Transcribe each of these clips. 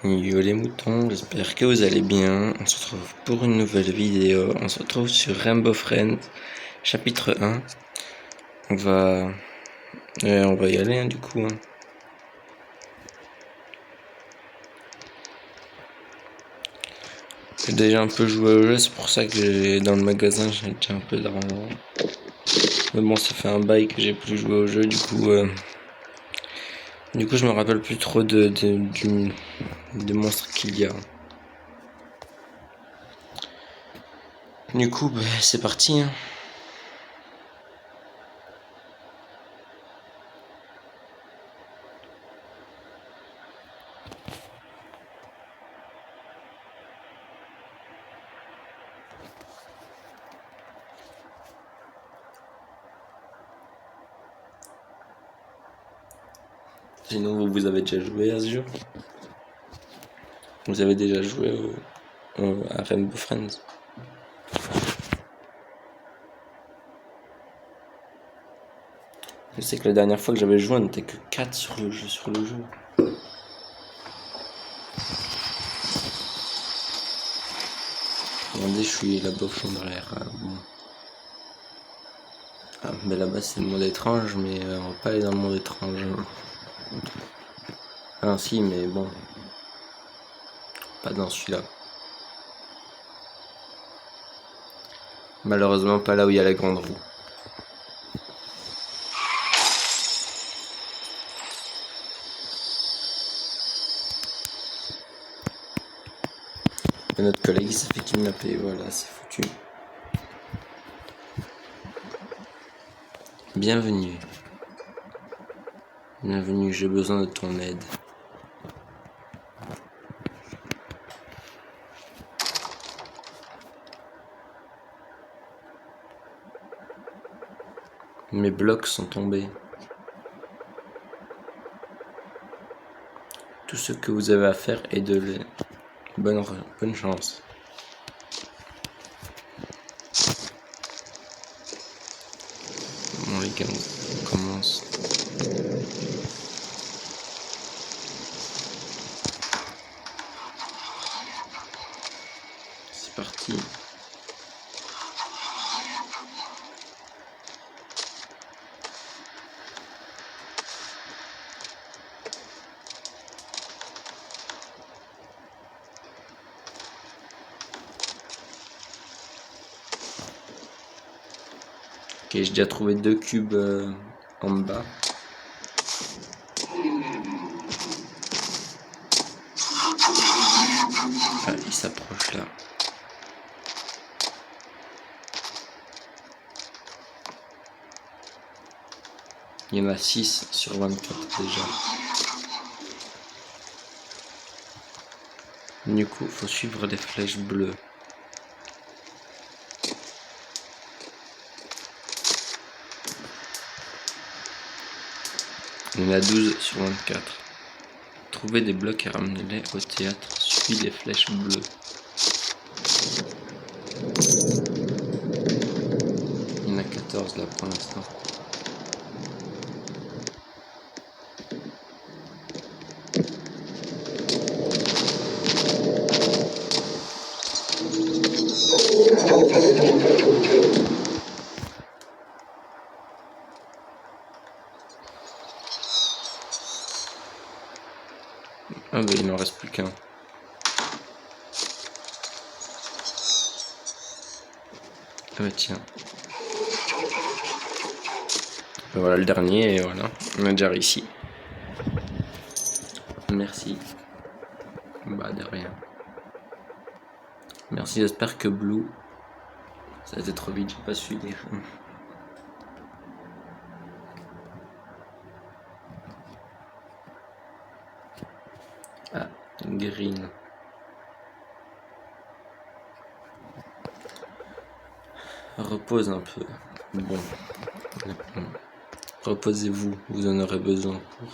Yo les moutons, j'espère que vous allez bien. On se retrouve pour une nouvelle vidéo. On se retrouve sur Rainbow Friends, chapitre 1. On va y aller du coup. J'ai déjà un peu joué au jeu, c'est pour ça que dans le magasin j'ai déjà un peu d'argent. Mais bon, ça fait un bail que j'ai plus joué au jeu, du coup je me rappelle plus trop des monstres qu'il y a. Du coup, c'est parti. Sinon, vous avez déjà joué à ce jeu? Vous avez déjà joué à Rainbow Friends? Je sais que la dernière fois que j'avais joué, on n'était que 4 sur le jeu. Regardez, je suis là-bas au fond derrière. Bon. Ah, mais là-bas c'est le monde étrange, mais on va pas aller dans le monde étrange. Ah si, mais bon. Pas dans celui-là. Malheureusement pas là où il y a la grande roue. Et notre collègue il s'est fait kidnapper, voilà, c'est foutu. Bienvenue. Bienvenue, j'ai besoin de ton aide. Mes blocs sont tombés. Tout ce que vous avez à faire est de les... Bonne chance. Bon les gars, on commence. C'est parti. Ok, j'ai déjà trouvé 2 cubes en bas. Ah, il s'approche là. Il y en a 6 sur 24 déjà. Du coup, faut suivre les flèches bleues. Il y en a 12 sur 24. Trouvez des blocs et ramenez-les au théâtre. Suivez les flèches bleues. Il y en a 14 là pour l'instant. Ah bah il n'en reste plus qu'un. Ah bah tiens. Et voilà le dernier et voilà. On a déjà réussi. Merci. Bah de rien. Merci, j'espère que Blue... Ça a été trop vite, j'ai pas su lire. Ah, Green. Repose un peu. Bon. Reposez-vous, vous en aurez besoin pour...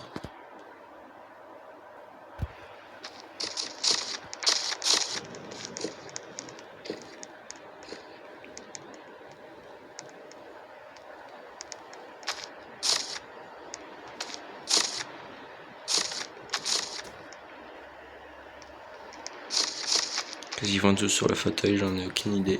Parce qu'ils vont tous sur le fauteuil, j'en ai aucune idée.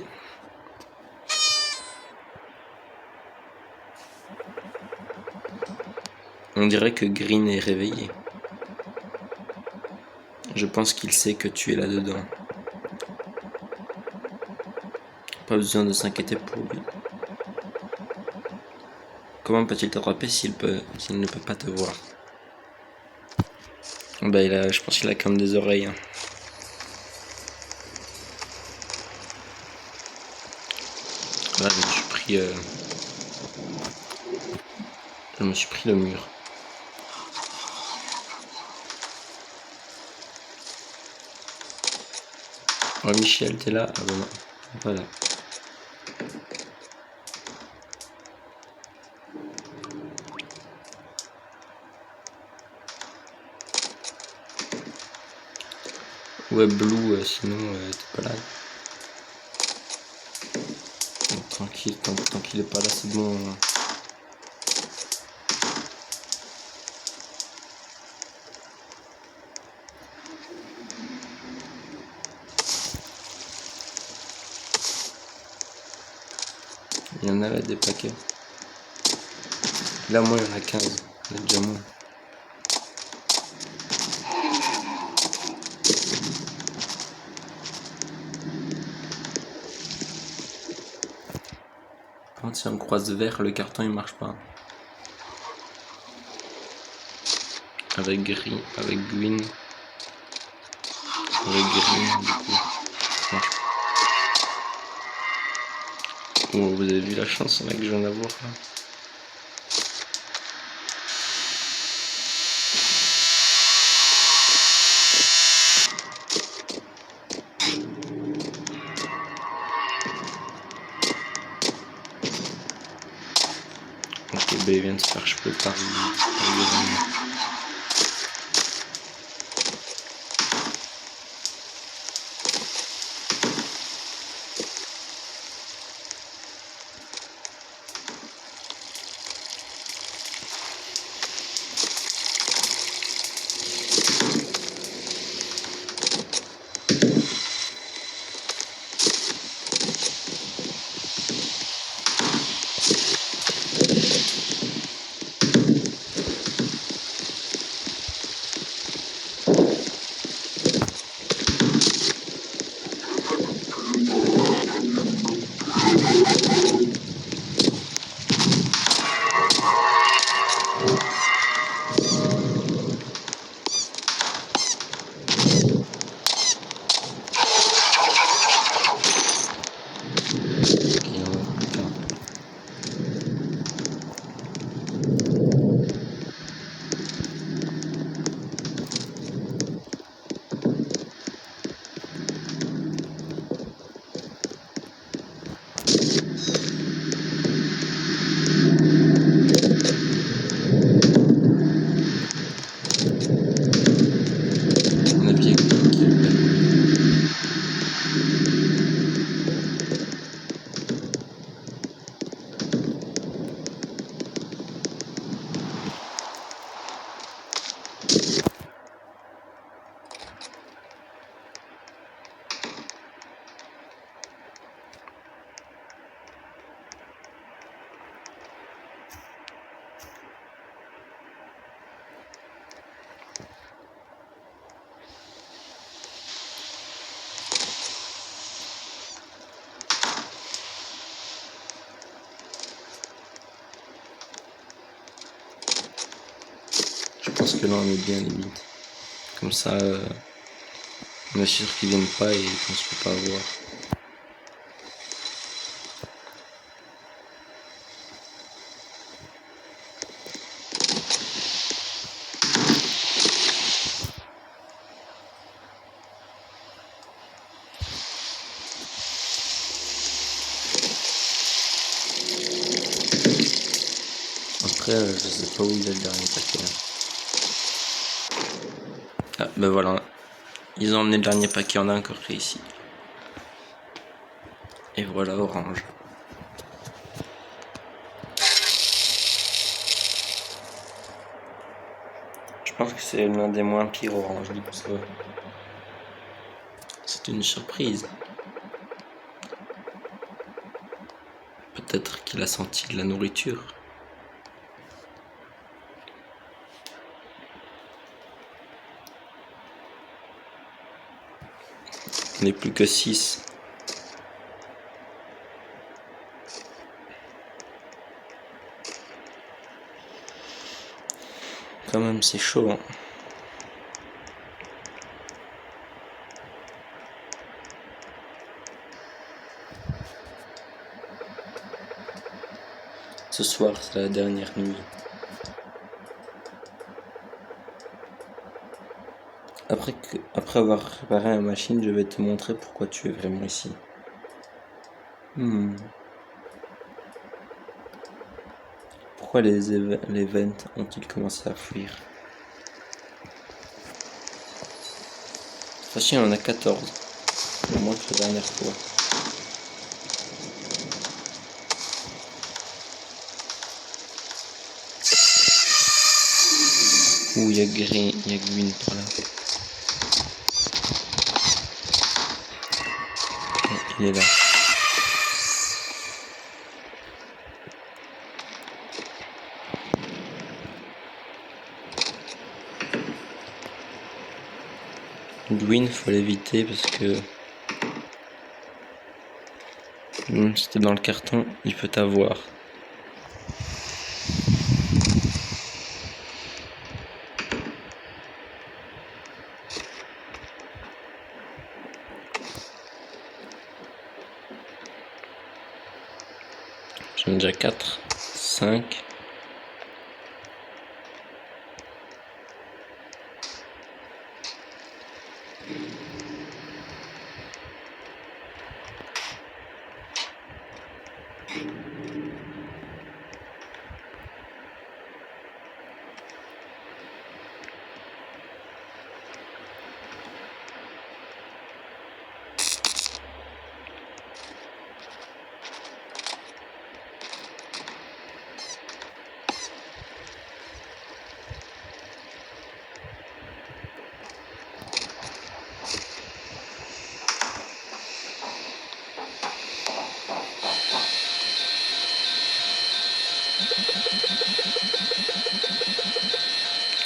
On dirait que Green est réveillé. Je pense qu'il sait que tu es là-dedans. Pas besoin de s'inquiéter pour lui. Comment peut-il t'attraper s'il ne peut pas te voir? Bah je pense qu'il a comme des oreilles. Hein. Là, je me suis pris le mur. Oh Michel, t'es là? Ah bah non, pas là. Ouais Blue, sinon t'es pas là. Donc, tranquille, tant qu'il est pas là, c'est bon. Il y en a là des paquets. Là, moi, il y en a 15. Il y en a déjà moins. Quand si on croise vert, le carton il marche pas. Avec green, avec green, du coup, ça marche pas. Oh, vous avez vu la chance là que je viens d'avoir là? Ok, bah il vient de se faire choper par le Je pense que là on est bien limite. Comme ça, on est sûr qu'ils viennent pas et qu'on se fait pas avoir. Après, je sais pas où il est le dernier paquet. Ah, ben voilà. Ils ont emmené le dernier paquet, on a encore pris ici. Et voilà, orange. Je pense que c'est l'un des moins pires orange, du coup C'est une surprise. Peut-être qu'il a senti de la nourriture. On n'est plus que 6. Quand même, c'est chaud, hein. Ce soir, c'est la dernière nuit. Après avoir réparé la machine, je vais te montrer pourquoi tu es vraiment ici. Pourquoi les vents ont-ils commencé à fuir? Cette fois-ci, on en a 14. Moins que la dernière fois. Ouh, il y a Gwyn par là. Il est là. Gwyn, faut l'éviter parce que même si t'es dans le carton, il peut t'avoir. J'en ai déjà 4, 5.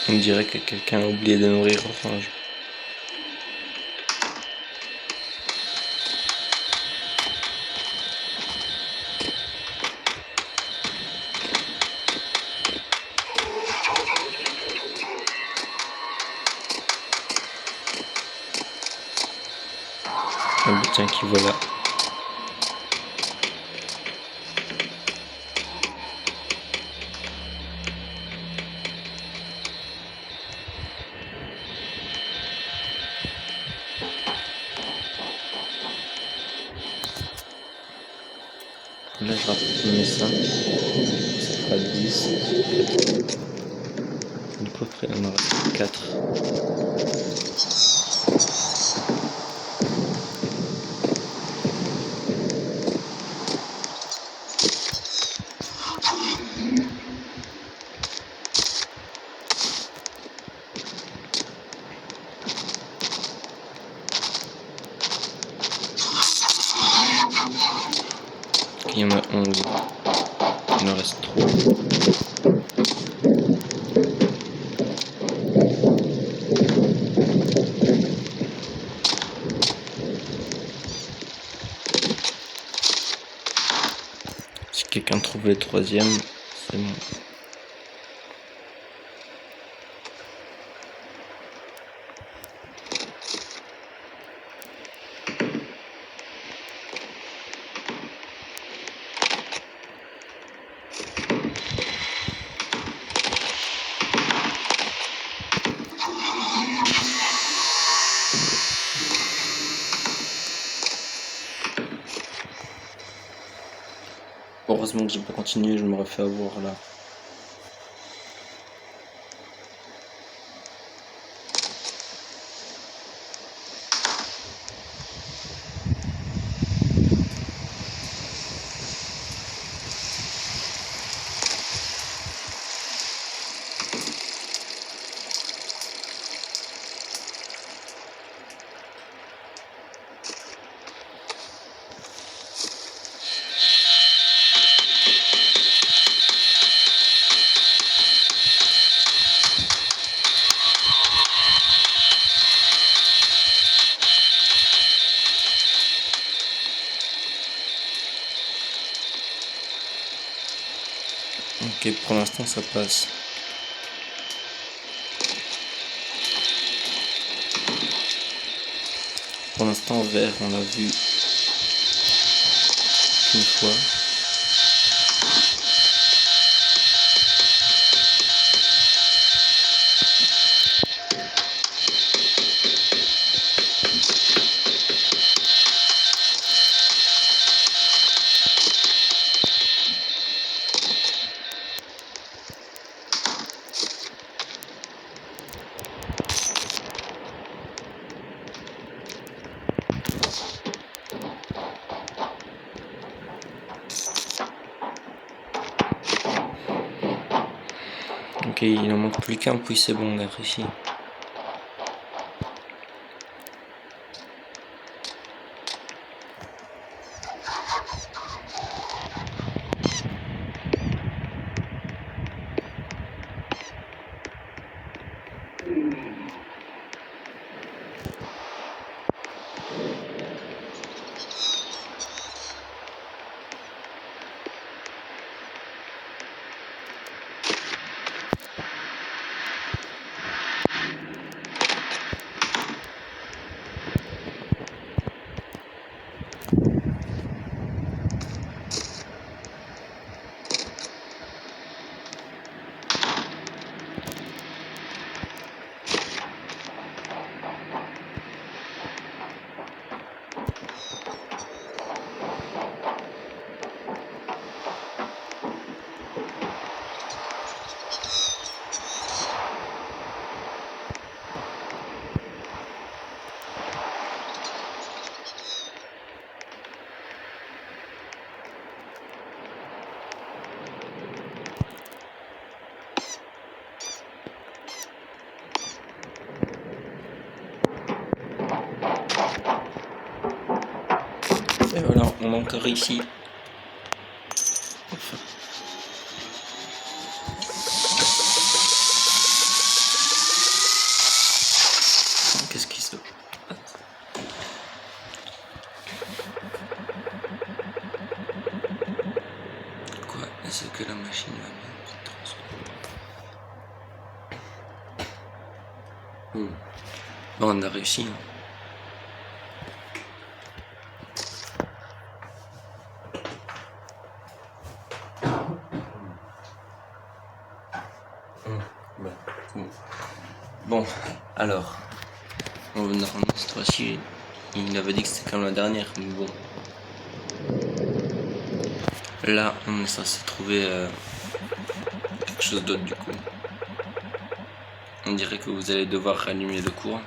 On dirait que quelqu'un a oublié de nourrir Orange. Ah bah tiens, qui voilà. Là, je rapporte mes 5. Ça fera 10. Du coup, après, on en reste 4. Il y en a 11. Il en reste 3. Si quelqu'un trouve le troisième, c'est bon. Heureusement que j'ai pas continué, je m'aurais fait avoir là. Ok, pour l'instant ça passe. Pour l'instant vert, on l'a vu une fois. Ok, il en manque plus qu'un, puis c'est bon, on a réussi. Et voilà, on a encore réussi. Enfin. Qu'est-ce qui se passe? Quoi? Est-ce que la machine va bien? Bon, on a réussi. Bon, alors, normalement cette fois-ci, il avait dit que c'était comme la dernière, mais bon. Là, on est censé trouver quelque chose d'autre du coup. On dirait que vous allez devoir rallumer le courant.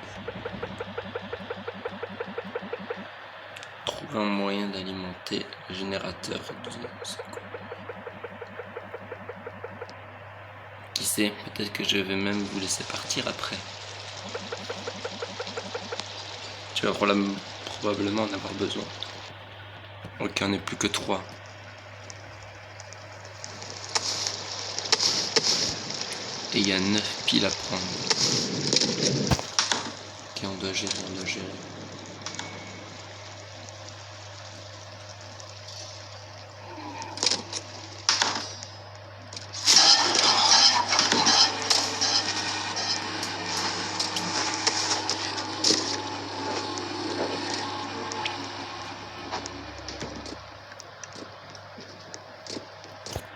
Trouver un moyen d'alimenter le générateur de secours. Qui sait, peut-être que je vais même vous laisser partir après. Tu vas probablement en avoir besoin. Ok, on n'est plus que 3. Et il y a 9 piles à prendre. Ok, on doit gérer.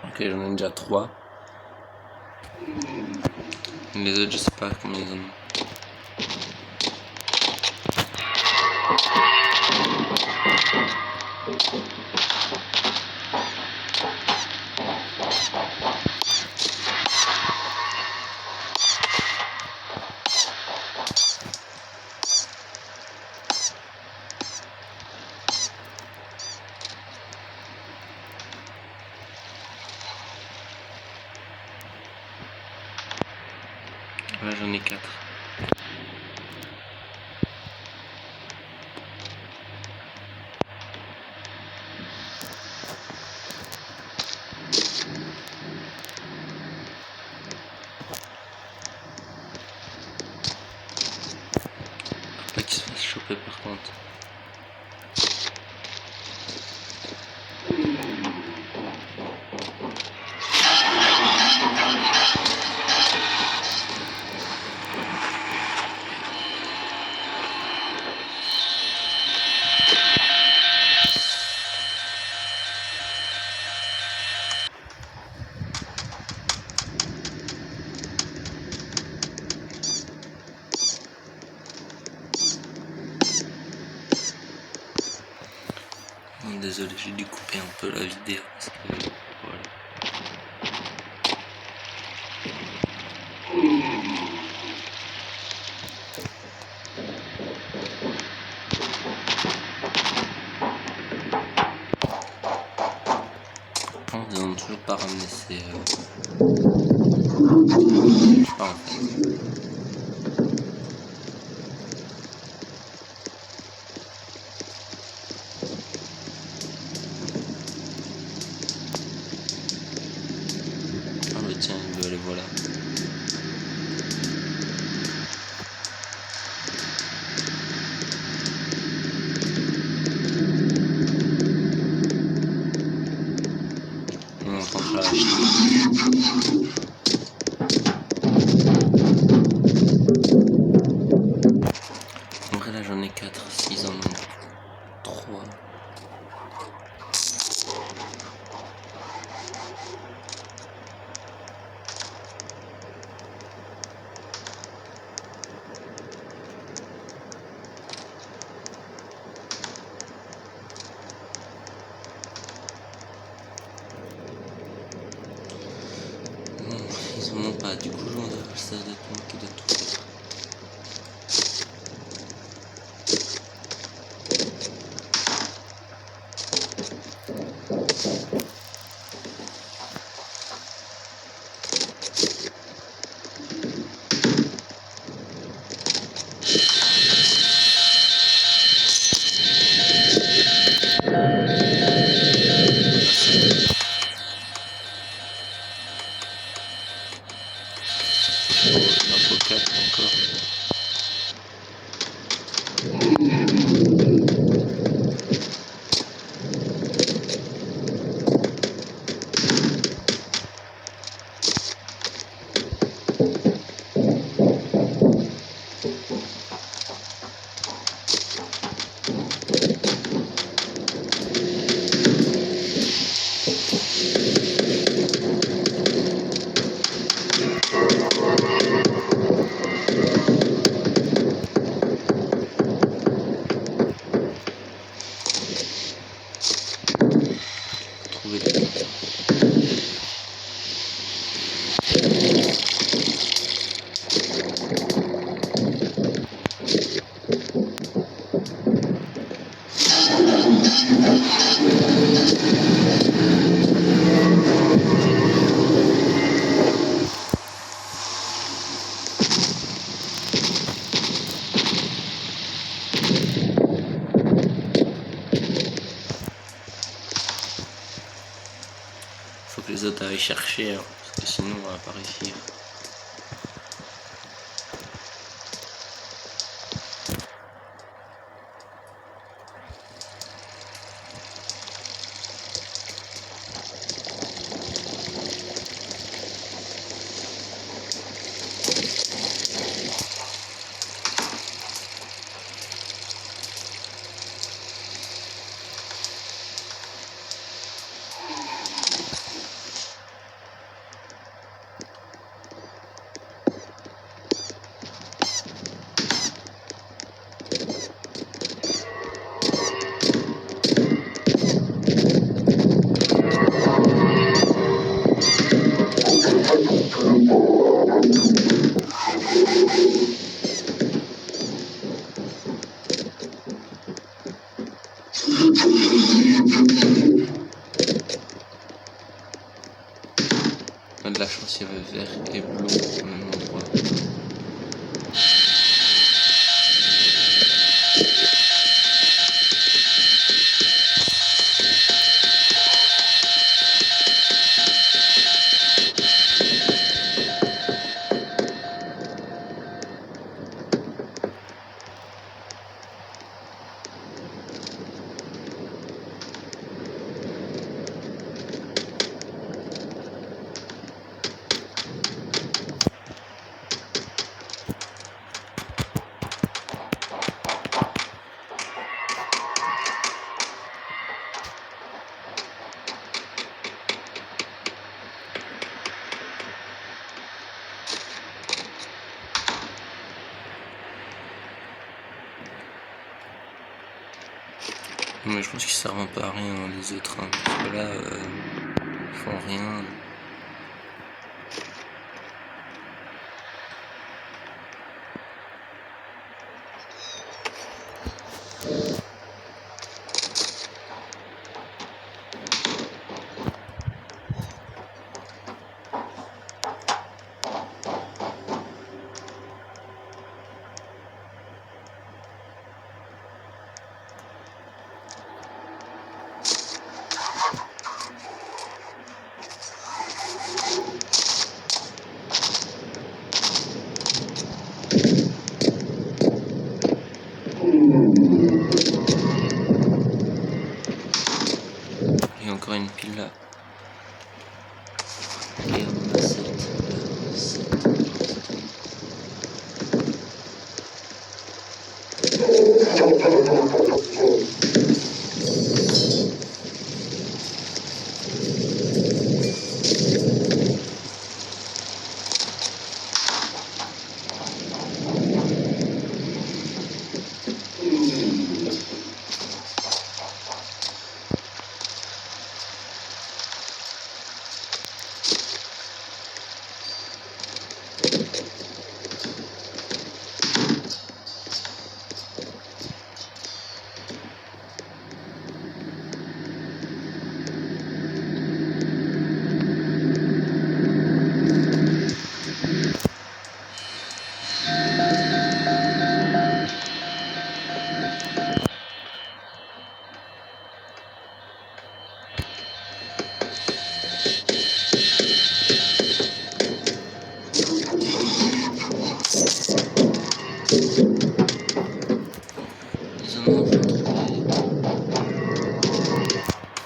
Ok, j'en ai déjà 3. Les autres, je sais pas combien ils en ont. Là, j'en ai 4. Faut pas qu'il se fasse choper par contre. Désolé, j'ai dû couper un peu la vidéo parce que voilà. Ils n'ont toujours pas ramené ces... Je sais pas en fait. Ah bah tiens, les voilà. On rentre à l'acheter. En vrai là j'en ai 4, 6 en manque 3. Bon, ils en ont pas, du coup ça doit être moi qui dois tout faire. Il en faut 4 encore. Trouver des cartes. Faut que les autres aillent chercher, hein, parce que sinon on va pas réussir. On a de la chance, il y avait vert et bleu au même endroit. Mais je pense qu'ils servent un peu à rien les autres, hein, parce que là, ils font rien. Il y a encore une pile là. Et on a 7. Ils en ont enfin trouvé.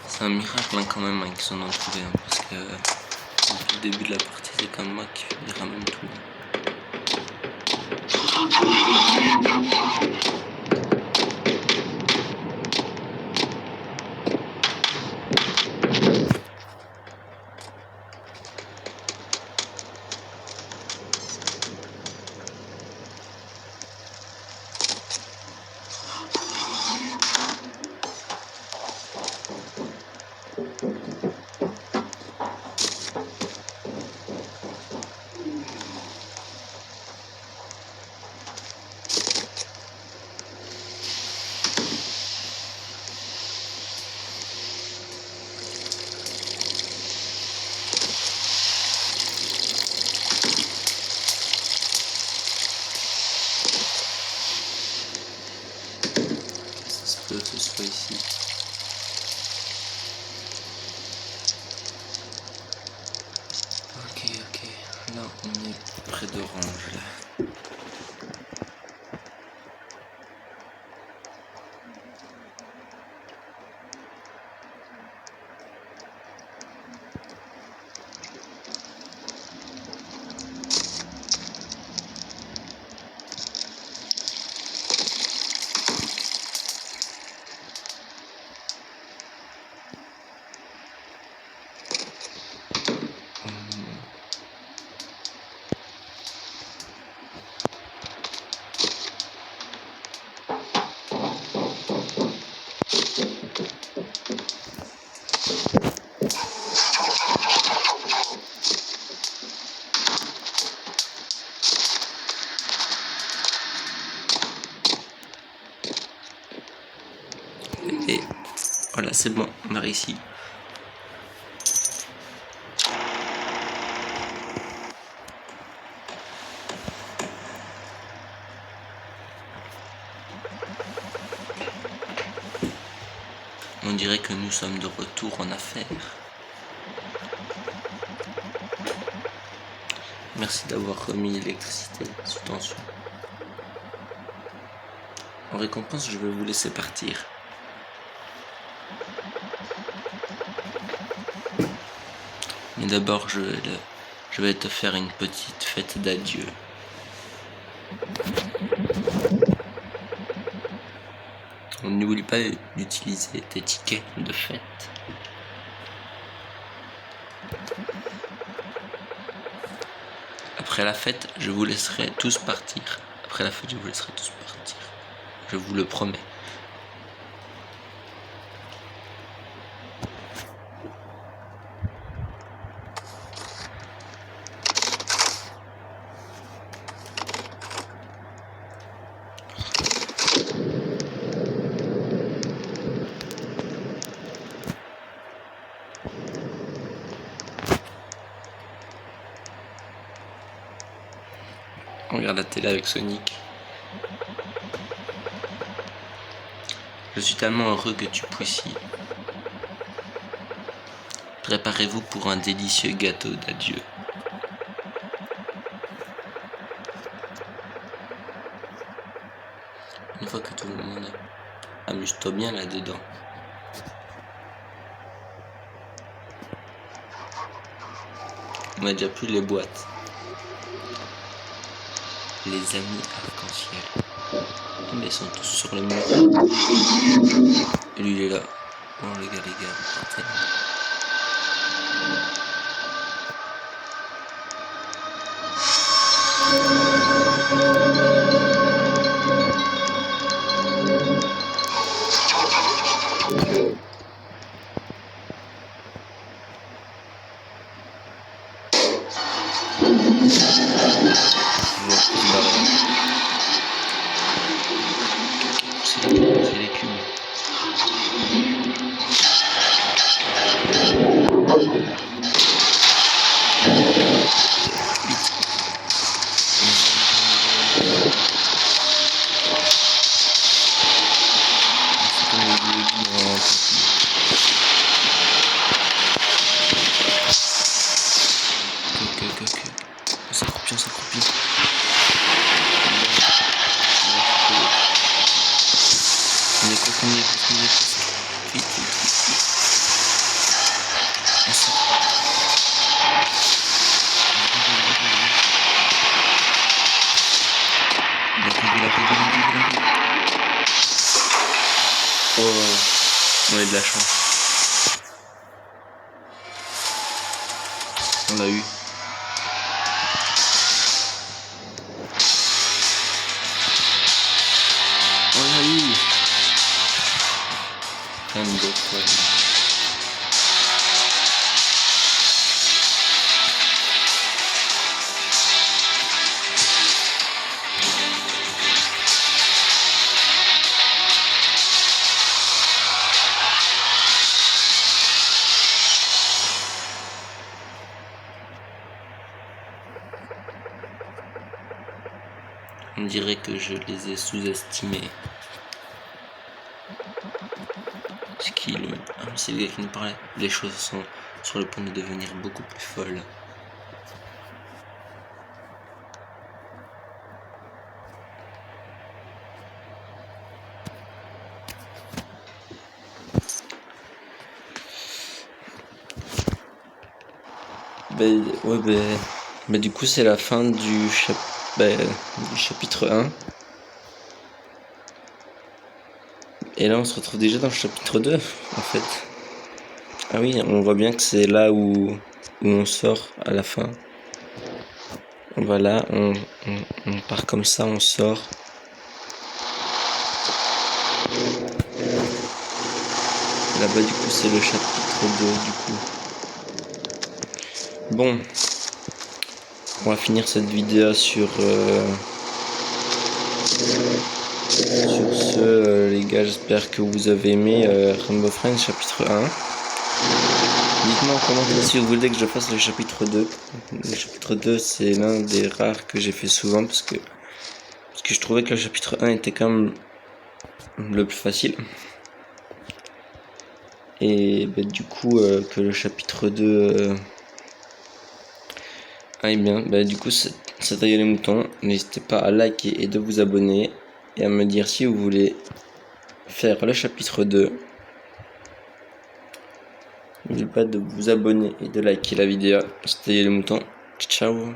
C'est un miracle hein, quand même hein, qu'ils en ont trouvé, hein, parce que depuis le début de la partie, c'est comme moi qui ramène tout. Ça se peut que ce soit ici. Ok, là on est près d'Orange là. Et voilà, c'est bon, on a réussi. On dirait que nous sommes de retour en affaires. Merci d'avoir remis l'électricité sous tension. En récompense, je vais vous laisser partir. Mais d'abord, je vais te faire une petite fête d'adieu. N'oublie pas d'utiliser tes tickets de fête. Après la fête, je vous laisserai tous partir. Après la fête, je vous laisserai tous partir. Je vous le promets. On regarde la télé avec Sonic. Je suis tellement heureux que tu puisses y. Préparez-vous pour un délicieux gâteau d'adieu. Une fois que tout le monde... Amuse-toi bien là-dedans. On a déjà plus les boîtes. Les amis arc-en-ciel. Mais ils sont tous sur le mur. Et lui il est là. Oh les gars, partez. C'est les cubes. Ça s'accroupit. On est presque. Vite. Oh, on a de la chance. On l'a eu. On l'a eu. Quand même d'autres fois. On dirait que je les ai sous-estimés. C'est qui lui? Ah mais c'est le gars qui nous parlait. Les choses sont sur le point de devenir beaucoup plus folles. Ouais, du coup c'est la fin du chapitre 1. Et là on se retrouve déjà dans le chapitre 2 en fait. Ah oui, on voit bien que c'est là où on sort à la fin. Voilà, on part comme ça, on sort. Là-bas du coup c'est le chapitre 2 du coup. Bon, on va finir cette vidéo sur ce, les gars, j'espère que vous avez aimé Rainbow Friends chapitre 1. Dites-moi en commentaire si vous voulez que je fasse le chapitre 2. Le chapitre 2 c'est l'un des rares que j'ai fait souvent parce que je trouvais que le chapitre 1 était quand même le plus facile. Et du coup que le chapitre 2 aille bien. Du coup c'est taillé les moutons. N'hésitez pas à liker et de vous abonner. Et à me dire si vous voulez faire le chapitre 2. N'oubliez pas de vous abonner et de liker la vidéo. C'était le mouton. Ciao.